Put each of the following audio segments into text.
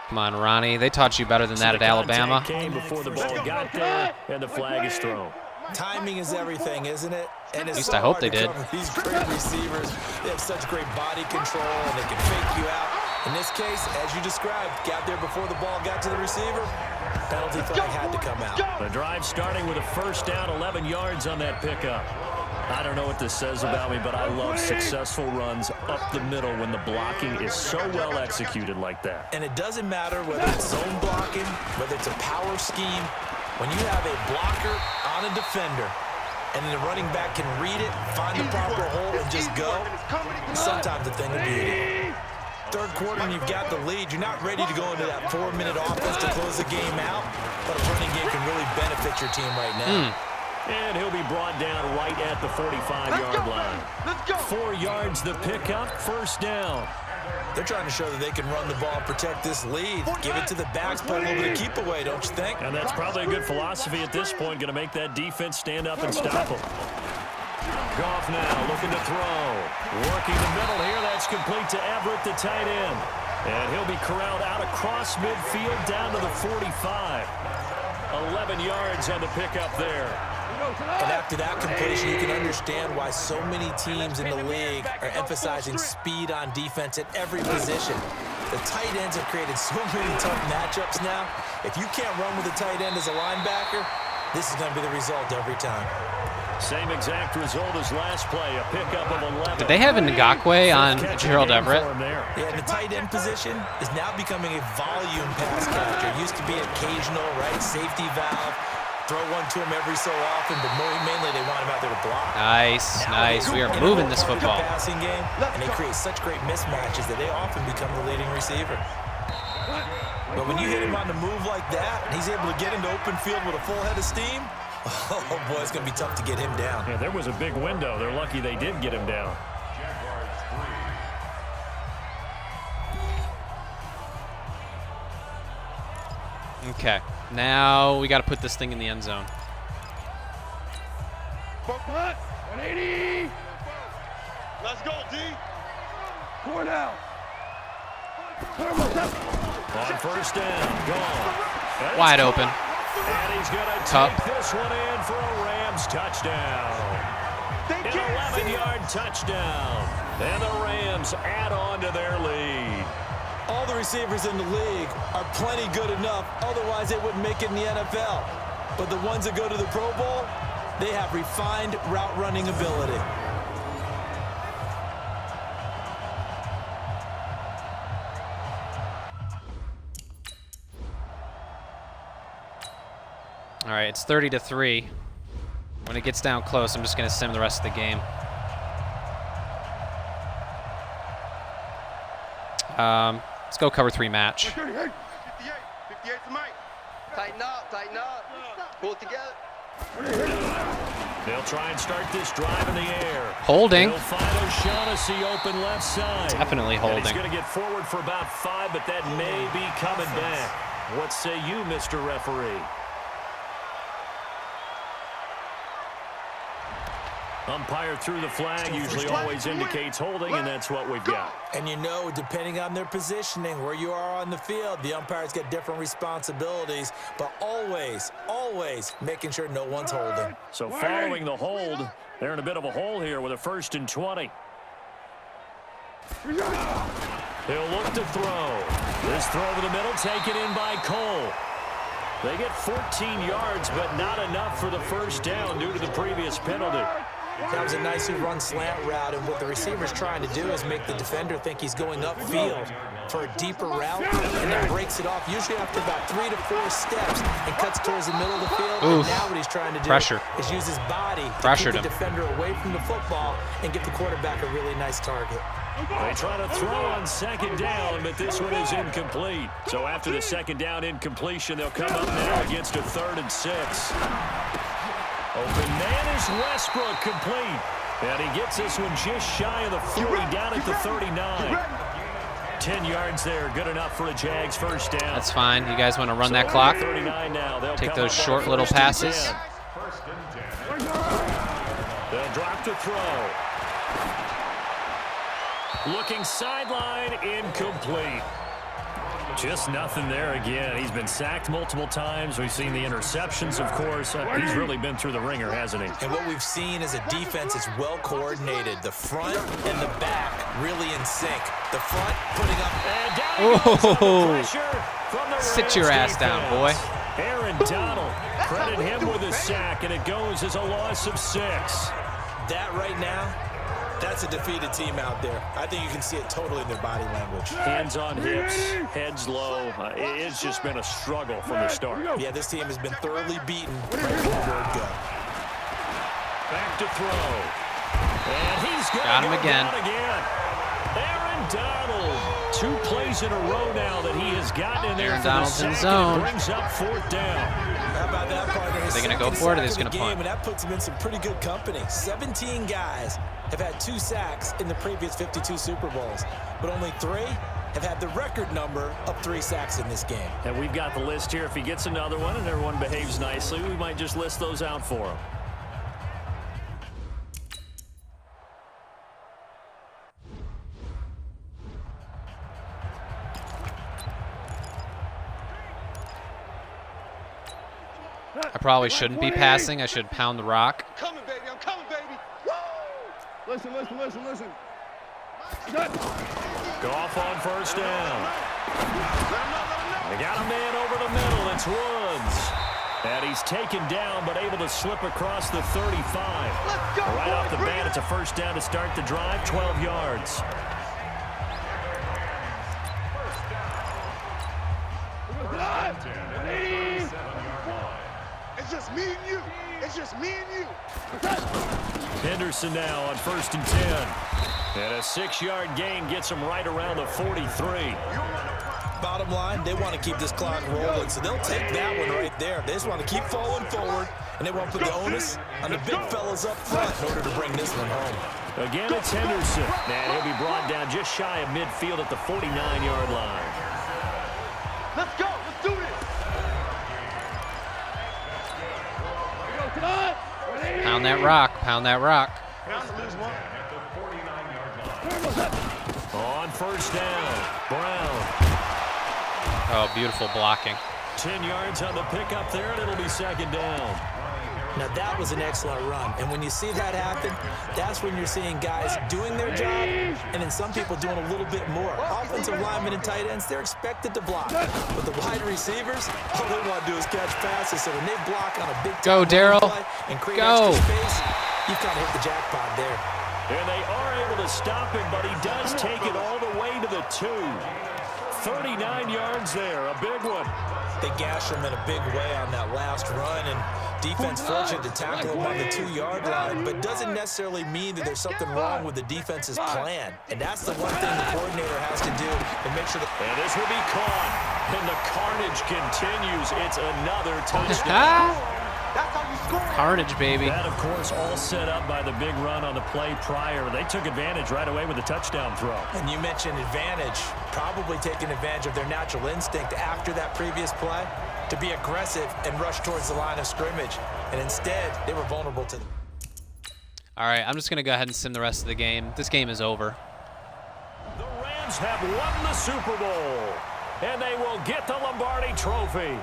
Come on, Ronnie. They taught you better than that at Alabama. Came before the ball got there, and the flag is thrown. Timing is everything, isn't it? And it's At least so I hope hard they to did. cover these great receivers. They have such great body control, and they can fake you out. In this case, as you described, got there before the ball got to the receiver. Penalty flag had to come out. The drive starting with a first down, 11 yards on that pickup. I don't know what this says about me, but I love successful runs up the middle when the blocking is so well executed like that. And it doesn't matter whether it's zone blocking, whether it's a power scheme. When you have a blocker on a defender, and then the running back can read it, find the proper hole, and just go, sometimes a thing of beauty. Third quarter and you've got the lead. You're not ready to go into that 4-minute offense to close the game out, but a running game can really benefit your team right now. And he'll be brought down right at the 45-yard line. 4 yards the pickup, first down. They're trying to show that they can run the ball, protect this lead, give it to the backs, play a little bit of keep away, don't you think? And that's probably a good philosophy at this point, going to make that defense stand up and stop them. Goff now looking to throw. Working the middle here. That's complete to Everett, the tight end. And he'll be corralled out across midfield down to the 45. 11 yards on the pickup there. And after that completion, you can understand why so many teams in the league are emphasizing speed on defense at every position. The tight ends have created so many tough matchups now. If you can't run with a tight end as a linebacker, this is going to be the result every time. Same exact result as last play, a pickup of 11. Did they have a Ngakwe on Gerald Everett? Yeah, and the tight end position is now becoming a volume pass catcher. Used to be occasional, right? Safety valve. Throw one to him every so often, but mainly they want him out there to block. Nice, nice. We are moving this football. Passing game, and they create such great mismatches that they often become the leading receiver. But when you hit him on the move like that, and he's able to get into open field with a full head of steam, oh boy, it's going to be tough to get him down. Yeah, there was a big window. They're lucky they did get him down. Okay, now we got to put this thing in the end zone. 180. Let's go, D. 4 down. On first down, gone. Wide open. And he's going to Cup. take this one in for a Rams touchdown. An 11-yard touchdown. And the Rams add on to their lead. All the receivers in the league are plenty good enough, otherwise they wouldn't make it in the NFL. But the ones that go to the Pro Bowl, they have refined route running ability. All right, it's 30-3. When it gets down close, I'm just going to sim the rest of the game. Let's go cover 3 match. 58 to Mike. Tighten up. Pull it together. They'll try and start this drive in the air. Holding. They'll find O'Shaughnessy open left side. Definitely And holding. he's going to get forward for about 5, but that may be coming back. What say you, Mr. Referee? Umpire threw the flag, usually always indicates holding, and that's what we've got. And you know, depending on their positioning, where you are on the field, the umpires get different responsibilities, but always making sure no one's holding. So following the hold, they're in a bit of a hole here with a 1st and 20. He'll look to throw. This throw over the middle taken in by Cole. They get 14 yards, but not enough for the first down due to the previous penalty. That was a nicely run slant route, and what the receiver's trying to do is make the defender think he's going upfield for a deeper route, and then breaks it off, usually after about 3 to 4 steps, and cuts towards the middle of the field. And now what he's trying to do is use his body to keep the defender away from the football and give the quarterback a really nice target. They try to throw on 2nd down, but this one is incomplete. So after the 2nd down incompletion, they'll come up now against a 3rd and 6. Open man is Westbrook, complete. And he gets this one just shy of the 40, down at the 39. 10 yards there, good enough for a Jags first down. That's fine. You guys want to run that clock? 39 now. Take those short little passes. They'll drop to throw. Looking sideline, incomplete. Just nothing there again. He's been sacked multiple times. We've seen the interceptions, of course. He's really been through the ringer, hasn't he? And what we've seen is a defense is well coordinated. The front and the back really in sync. The front putting up. And down he goes under pressure from the Sit your ass down, boy. Aaron Donald, credit him with a sack, and it goes as a loss of 6. That right now, that's a defeated team out there. I think you can see it totally in their body language. Hands on hips, heads low. It's just been a struggle from the start. Yeah, this team has been thoroughly beaten right from the word go. Back to throw. And he's got him again. Aaron Donald. 2 plays in a row now that he has gotten in there. Aaron for Donald's the in sack, zone. and it brings up 4th down. How about that, partner? Are they going to go for it, or are they just going to punt? And that puts him in some pretty good company. 17 guys have had 2 sacks in the previous 52 Super Bowls, but only 3 have had the record number of 3 sacks in this game. And we've got the list here. If he gets another one and everyone behaves nicely, we might just list those out for him. I probably shouldn't be passing. I should pound the rock. I'm coming, baby. I'm coming, baby. Woo! Listen. Goff on 1st down. Let him know. They got a man over the middle. It's Woods. And he's taken down, but able to slip across the 35. Let's go, Right off the boys. bat, it's a 1st down to start the drive, 12 yards. It's just me and you. It's just me and you. Henderson now on 1st and 10. And a 6-yard gain gets him right around the 43. Bottom line, they want to keep this clock rolling, so they'll take that one right there. They just want to keep falling forward, and they want to put the onus on the big fellas up front in order to bring this one home. Again, it's Henderson. And he'll be brought down just shy of midfield at the 49-yard line. Let's go. Let's do this. Pound that rock. Pound that rock. On 1st down, Brown. Oh, beautiful blocking. 10 yards on the pickup there, and it'll be 2nd down. Now, that was an excellent run, and when you see that happen, that's when you're seeing guys doing their job, and then some people doing a little bit more. Offensive linemen and tight ends, they're expected to block. But the wide receivers, all they want to do is catch passes, so when they block on a big Go, Darryl. and create Go. extra space, you've kind of hit the jackpot there. And they are able to stop him, but he does take it all the way to the 2. 39 yards there, a big one. They gash him in a big way on that last run, and defense fortunate to tackle him on the 2-yard line, but doesn't necessarily mean that there's something wrong with the defense's plan. And that's the one thing the coordinator has to do to make sure that... And this will be caught, and the carnage continues. It's another touchdown. That's how you score. Carnage, baby. That, of course, all set up by the big run on the play prior. They took advantage right away with the touchdown throw. And you mentioned advantage, probably taking advantage of their natural instinct after that previous play to be aggressive and rush towards the line of scrimmage. And instead, they were vulnerable to them. All right, I'm just going to go ahead and sim the rest of the game. This game is over. The Rams have won the Super Bowl, and they will get the Lombardi Trophy.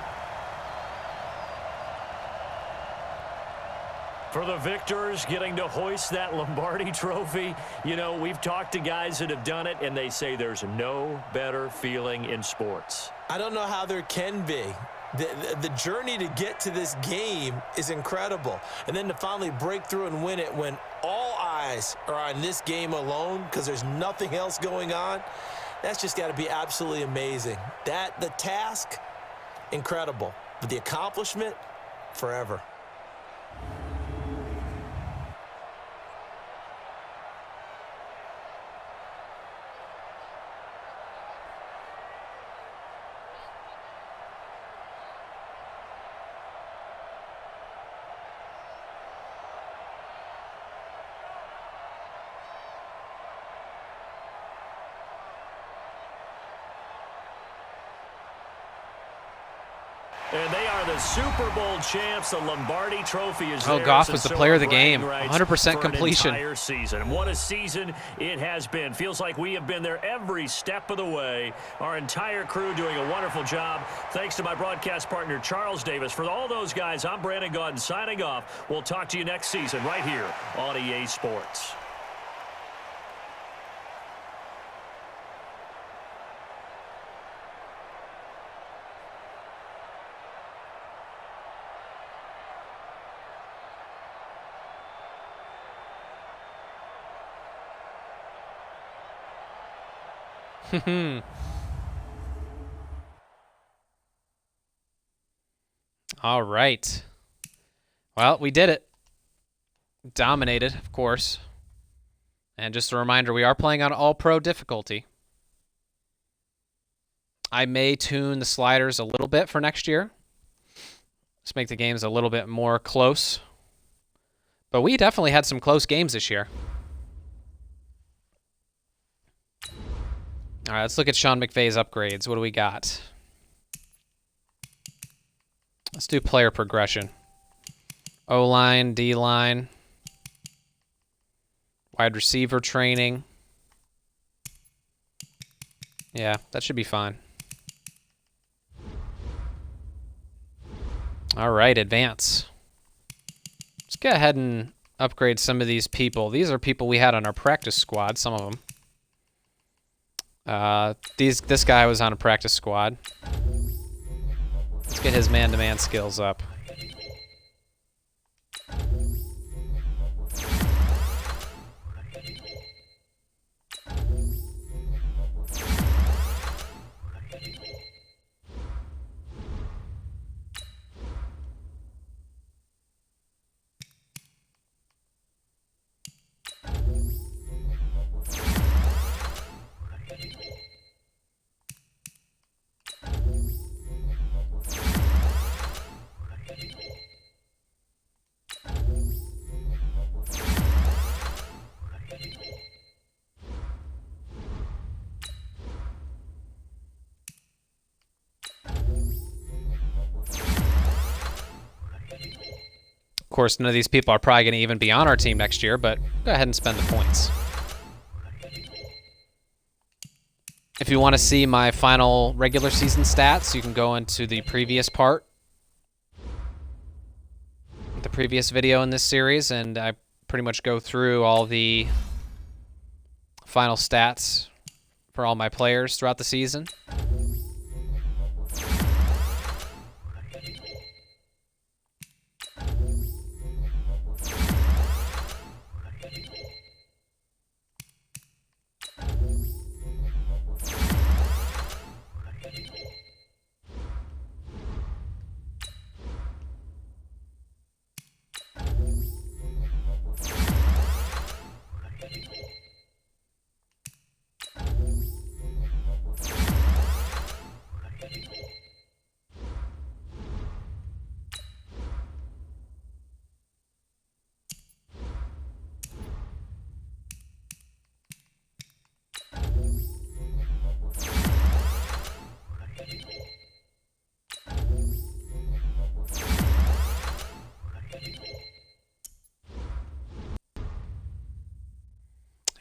For the victors getting to hoist that Lombardi Trophy, you know, we've talked to guys that have done it, and they say there's no better feeling in sports. I don't know how there can be. The journey to get to this game is incredible. And then to finally break through and win it when all eyes are on this game alone because there's nothing else going on, that's just got to be absolutely amazing. The task, incredible. But the accomplishment, forever. And they are the Super Bowl champs. The Lombardi Trophy is theirs. Goff was the player of the game. Bragging 100% completion. Entire season. What a season it has been. Feels like we have been there every step of the way. Our entire crew doing a wonderful job. Thanks to my broadcast partner, Charles Davis. For all those guys, I'm Brandon Gaudin signing off. We'll talk to you next season right here on EA Sports. All right. Well, we did it. Dominated, of course. And just a reminder, we are playing on all-pro difficulty. I may tune the sliders a little bit for next year. Just make the games a little bit more close. But we definitely had some close games this year. All right, let's look at Sean McVay's upgrades. What do we got? Let's do player progression. O-line, D-line. Wide receiver training. Yeah, that should be fine. All right, advance. Let's go ahead and upgrade some of these people. These are people we had on our practice squad, some of them. This guy was on a practice squad. Let's get his man-to-man skills up. Of course, none of these people are probably going to even be on our team next year, but go ahead and spend the points. If you want to see my final regular season stats, you can go into the previous part, the previous video in this series, and I pretty much go through all the final stats for all my players throughout the season.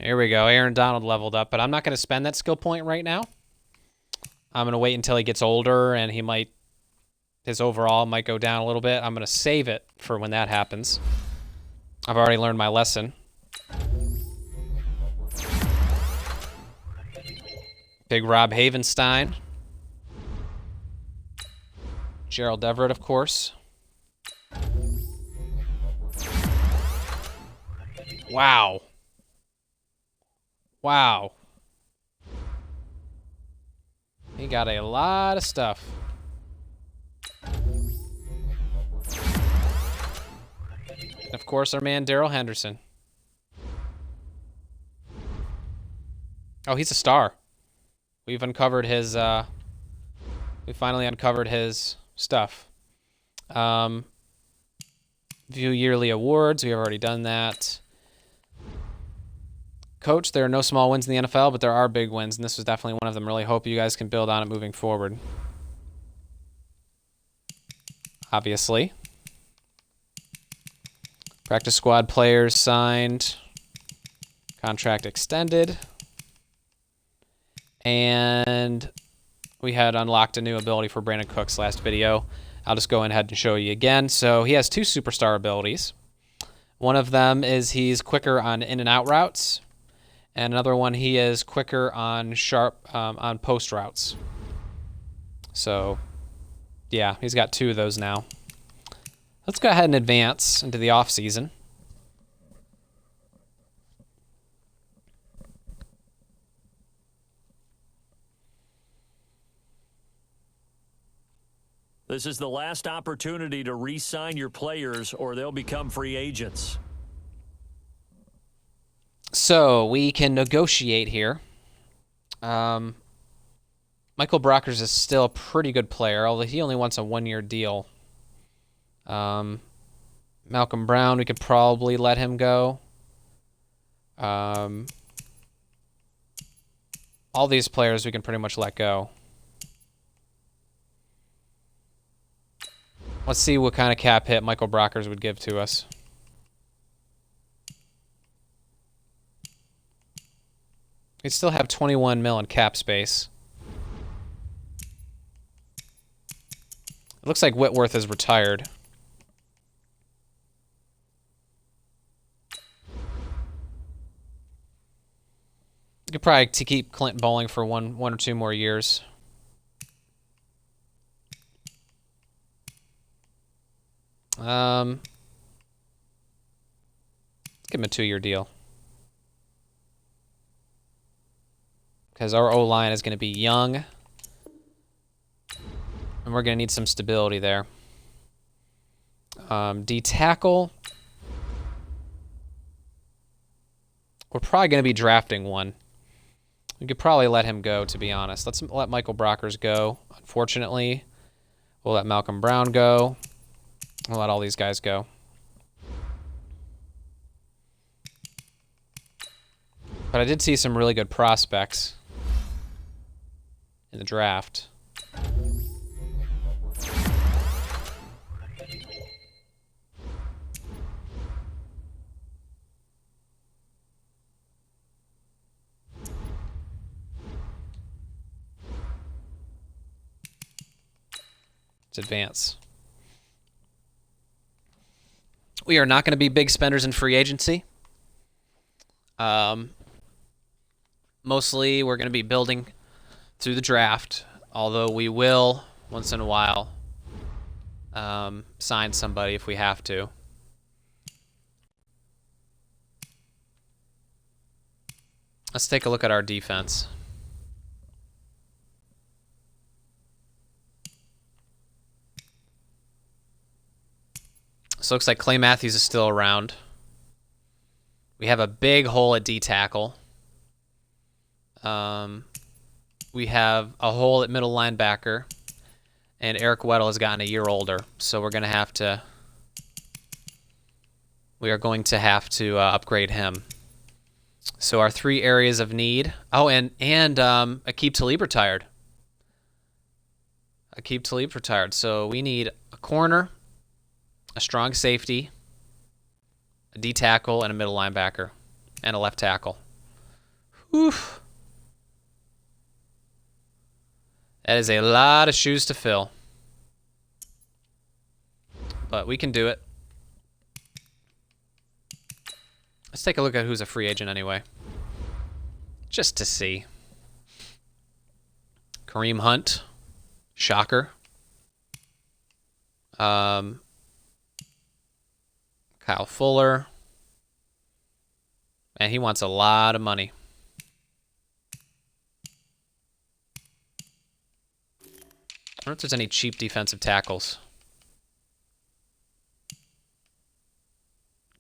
Here we go. Aaron Donald leveled up, but I'm not going to spend that skill point right now. I'm going to wait until he gets older, and his overall might go down a little bit. I'm going to save it for when that happens. I've already learned my lesson. Big Rob Havenstein. Gerald Everett, of course. Wow. Wow. He got a lot of stuff. And of course, our man Darrell Henderson. Oh, he's a star. We've uncovered his, we finally uncovered his stuff. View yearly awards. We have already done that. Coach, there are no small wins in the NFL, but there are big wins, and this was definitely one of them. Really hope you guys can build on it moving forward. obviously. Practice squad players signed. Contract extended. And we had unlocked a new ability for Brandon Cooks last video. I'll just go ahead and show you again. So he has 2 superstar abilities. One of them is he's quicker on in and out routes. And another one, he is quicker on on post routes. So, yeah, he's got 2 of those now. Let's go ahead and advance into the off season. This is the last opportunity to re-sign your players or they'll become free agents. So we can negotiate here. Michael Brockers is still a pretty good player, although he only wants a 1-year deal. Malcolm Brown, we could probably let him go. All these players we can pretty much let go. Let's see what kind of cap hit Michael Brockers would give to us. We still have 21 mil in cap space. It looks like Whitworth is retired. You could probably keep Clinton Bowling for one or 2 more years. Let's give him a 2-year deal. Because our O-line is going to be young. And we're going to need some stability there. D-tackle. We're probably going to be drafting one. We could probably let him go, to be honest. Let's let Michael Brockers go. Unfortunately, we'll let Malcolm Brown go. We'll let all these guys go. But I did see some really good prospects in the draft. Let's advance. We are not going to be big spenders in free agency. Mostly we're going to be building through the draft, although we will, once in a while, sign somebody if we have to. Let's take a look at our defense. So it looks like Clay Matthews is still around. We have a big hole at D-tackle. We have a hole at middle linebacker. And Eric Weddle has gotten a year older. So we're going to have to... We are going to have to upgrade him. So our 3 areas of need... Oh, and Aqib Talib retired. Aqib Talib retired. So we need a corner, a strong safety, a D-tackle, and a middle linebacker, and a left tackle. Oof. That is a lot of shoes to fill. But we can do it. Let's take a look at who's a free agent anyway. Just to see. Kareem Hunt. Shocker. Kyle Fuller. And he wants a lot of money. I wonder if there's any cheap defensive tackles.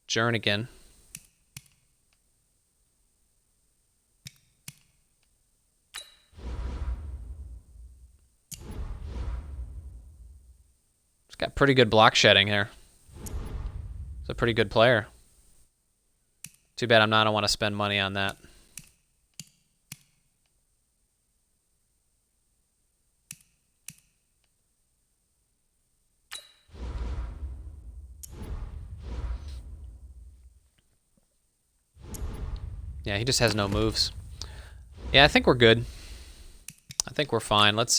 Jernigan. He's got pretty good block shedding here. He's a pretty good player. Too bad I don't want to spend money on that. Yeah, he just has no moves. Yeah, I think we're good. I think we're fine. Let's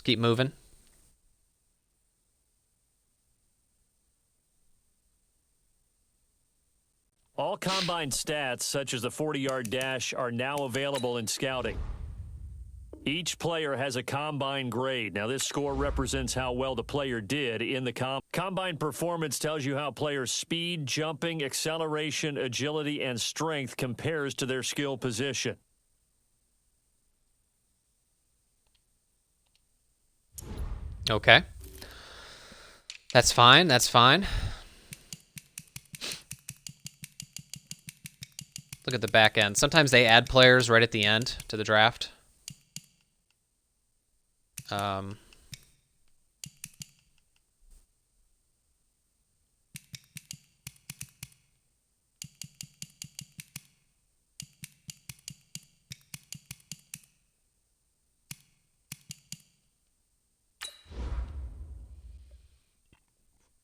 keep moving. All combine stats, such as the 40-yard dash, are now available in scouting. Each player has a combine grade. Now, this score represents how well the player did in the combine performance. Tells you how players' speed, jumping, acceleration, agility, and strength compares to their skill position. Okay. That's fine. That's fine. Look at the back end. Sometimes they add players right at the end to the draft.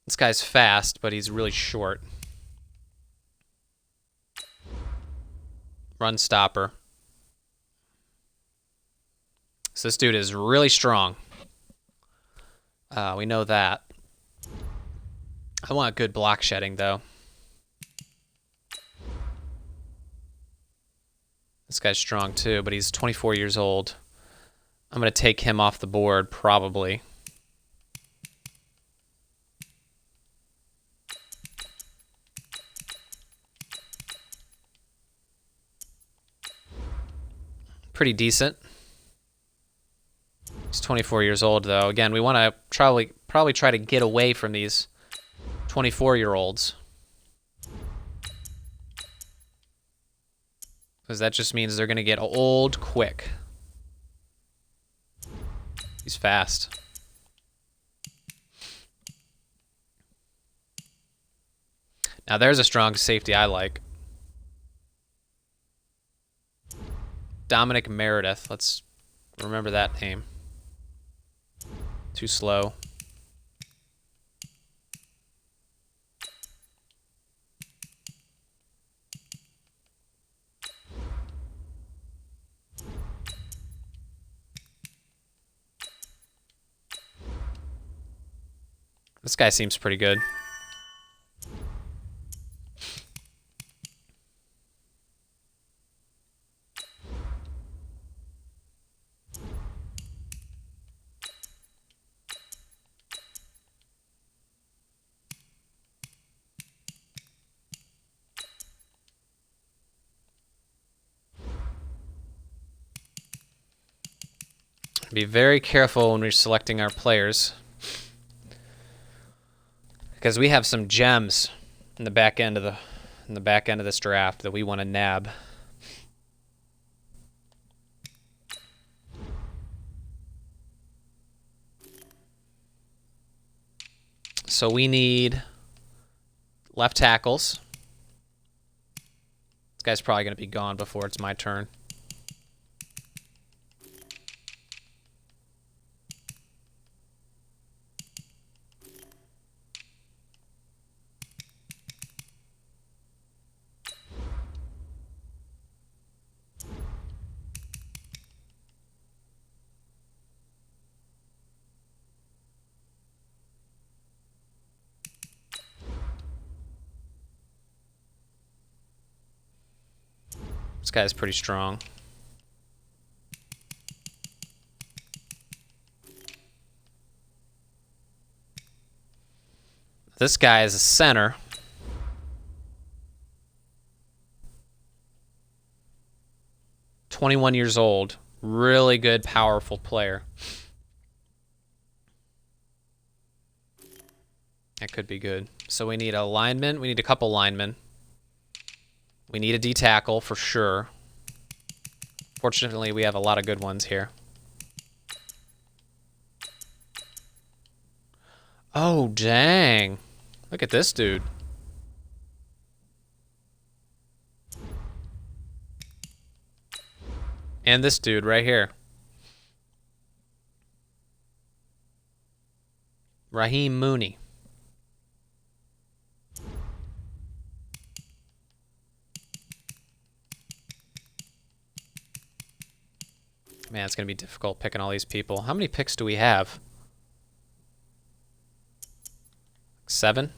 This guy's fast, but he's really short. Run stopper. So this dude is really strong. We know that. I want good block shedding, though. This guy's strong, too, but he's 24 years old. I'm going to take him off the board, probably. Pretty decent. He's 24 years old, though. Again, we want to probably try to get away from these 24-year-olds. Because that just means they're going to get old quick. He's fast. Now there's a strong safety I like. Dominic Meredith. Let's remember that name. Too slow. This guy seems pretty good. Be very careful when we're selecting our players, because we have some gems in the back end of this draft that we want to nab. So we need left tackles. This guy's probably going to be gone before it's my turn. This guy's pretty strong. This guy is a center. "21 years old. Really good, powerful player. That could be good. So we need a lineman. We need a couple linemen. We need a D-tackle for sure. Fortunately, we have a lot of good ones here. Oh, dang. Look at this dude. And this dude right here. Raheem Mooney. Man, it's going to be difficult picking all these people. How many picks do we have? 7?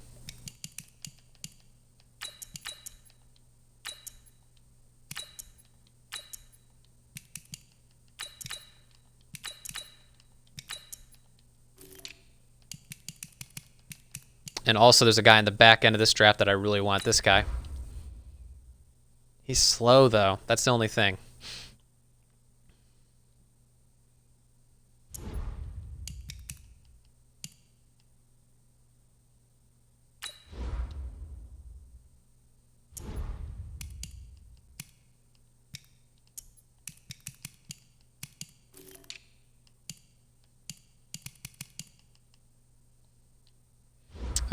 And also there's a guy in the back end of this draft that I really want. This guy. He's slow, though. That's the only thing.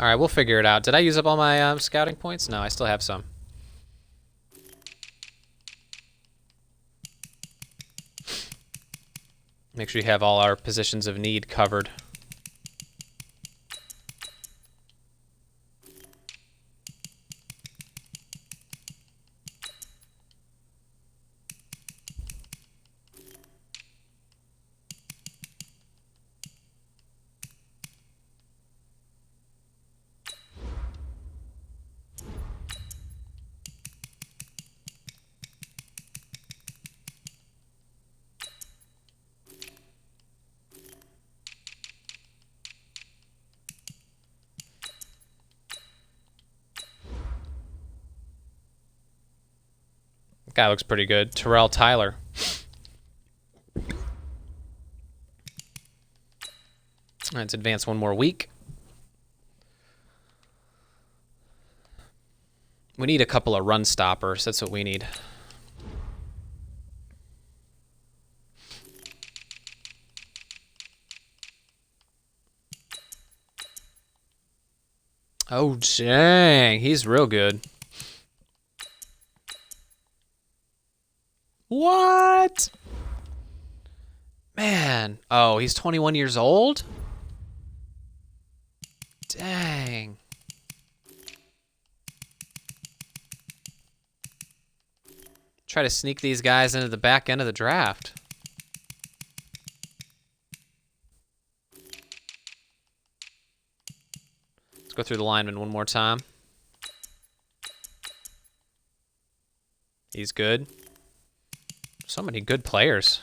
All right, we'll figure it out. Did I use up all my scouting points? No, I still have some. Make sure you have all our positions of need covered. Guy looks pretty good. Terrell Tyler. Let's advance one more week. We need a couple of run stoppers. That's what we need. Oh, dang. He's real good. What? Man. Oh, he's 21 years old? Dang. Try to sneak these guys into the back end of the draft. Let's go through the lineman one more time. He's good. So many good players.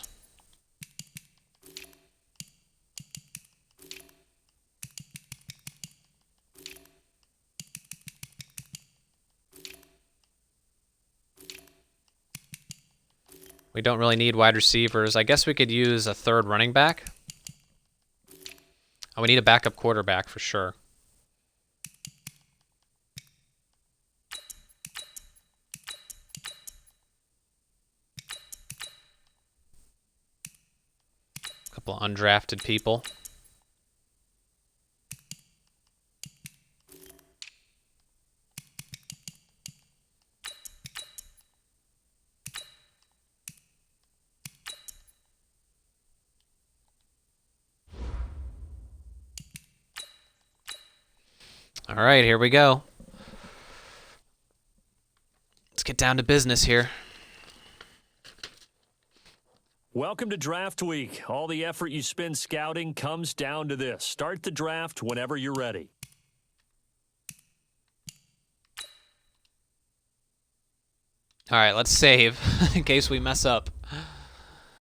We don't really need wide receivers. I guess we could use a third running back. Oh, we need a backup quarterback for sure. Couple of undrafted people. All right, here we go. Let's get down to business here. Welcome to Draft Week. All the effort you spend scouting comes down to this. Start the draft whenever you're ready. All right, let's save in case we mess up.